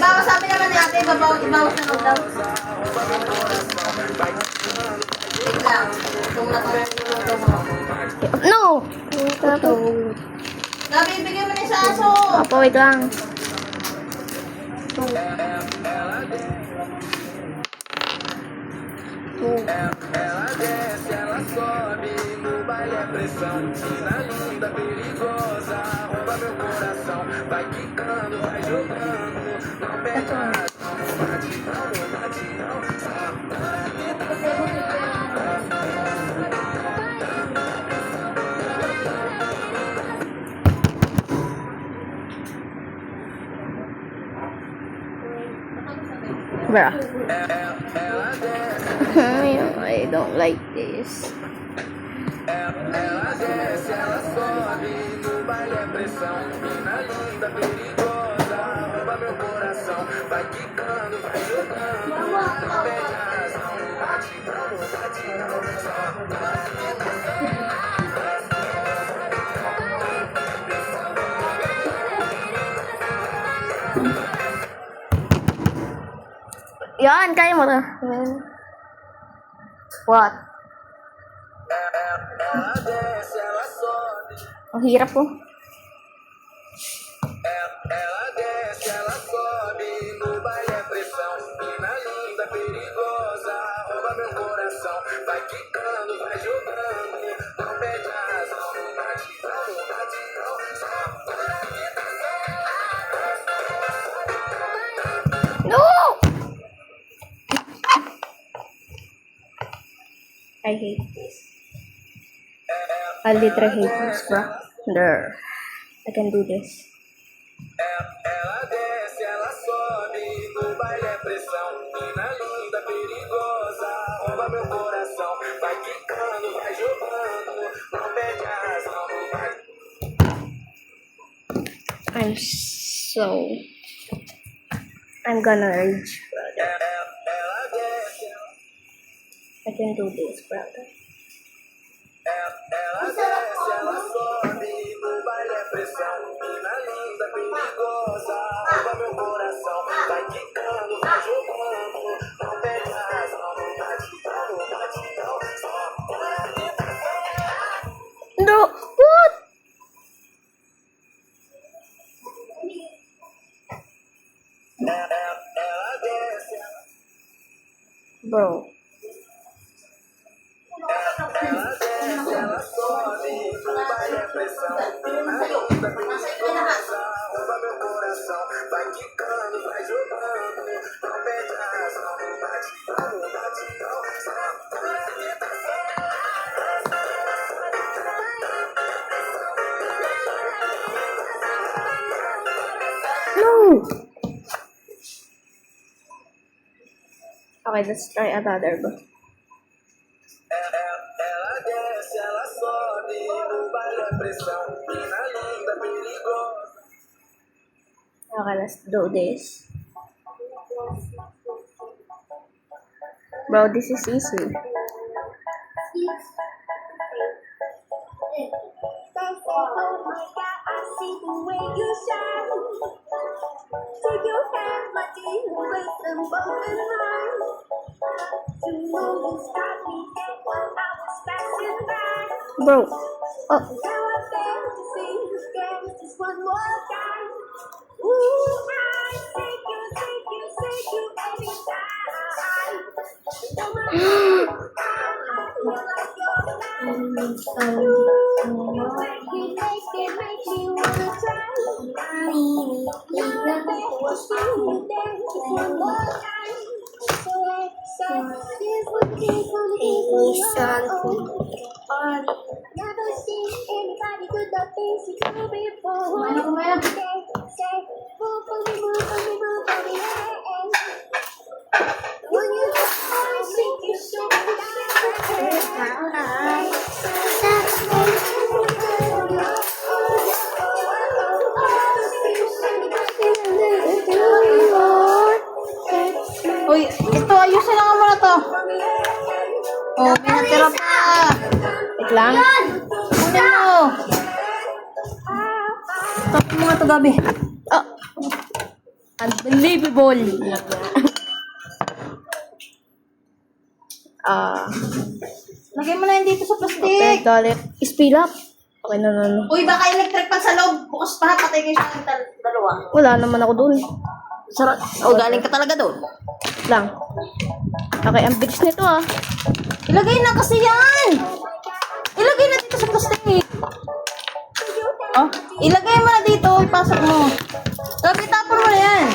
baka sabi naman ni ate, ibabawas na daw. Wait lang. Itong natural yung mo. No! Gabi, bigyan mo na sa aso. Opo, wait lang. Ela desce, ela sobe, no baile é pressão. Menina linda, perigosa, rouba meu coração. Vai quicando, vai jogando, não perde a razão. Batidão, batidão, Bruh. I don't like this. ela desce, ela sobe, no baile é pressão. Menina linda, perigosa, rouba meu coração. Vai quicando, vai jogando, não perde a razão. Batidão, batidão, Yan, kaya mo to. What? ela desce, ela sobe. Ang hirap po. Ela desce, ela sobe, no baile é pressão. Menina linda, perigosa, rouba meu coração. Vai quicando, vai jogando, não perde a razão. Batidão, batidão, No! I hate this. I literally hate this, bro. There. I can do this. ela desce, ela sobe, no baile é pressão. Menina linda, perigosa, rouba meu coração. Vai quicando, vai jogando, não perde a razão. I'm gonna rage, brother. Ela desce, I can do this, brother. ela desce, ela sobe, no baile é pressão. Menina linda, perigosa, rouba meu coração. Vai quicando, vai jogando, não perde a razão. Batidão, batidão, No! What? ela desce, Bro. ela sobe, no baile é pressão. Menina linda, perigosa, rouba meu coração. Vai quicando, vai jogando, não perde a razão. Batidão, batidão, No! Okay, let's try another, bro. ela desce, ela sobe, no baile é pressão. Menina linda, perigosa. Okay, let's do this. Bro, this is easy. Bro. Oh. Uy, ito, ayusin na nga muna to. Oh, may natira pa. Wait lang. Kunin mo. Tapos mga to, Gabi. Oh. Unbelievable. Lagay mo na yun dito sa plastic. Galit. Spill up. Okay na. Uy, baka electric pan sa loob. Bukas pa, patay kayo sa dalawa. Wala naman ako dun. Sarap. O, galing ka talaga doon. Lang. Okay, ang bilis nito ah. Ilagay na kasi yan. Ilagay na dito sa plastic. Oh, ilagay mo na dito. Ipasok mo. Gabi, tapon mo na yan.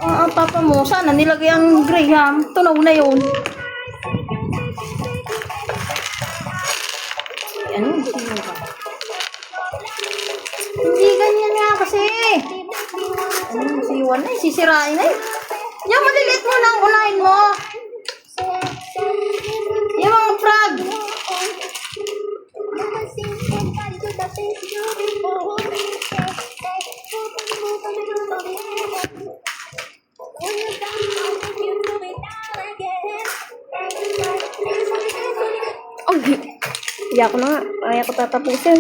Ang papa mo, sana nilagay ang Graham. Tunaw na yun. Ano? Hindi ganyan nga kasi. Ano, siwan na eh. Sisirain na eh. Yung maliliit mo lang, unahin mo. Yung mga frog. Oh, hindi ako na nga. Kaya ko tatapusin.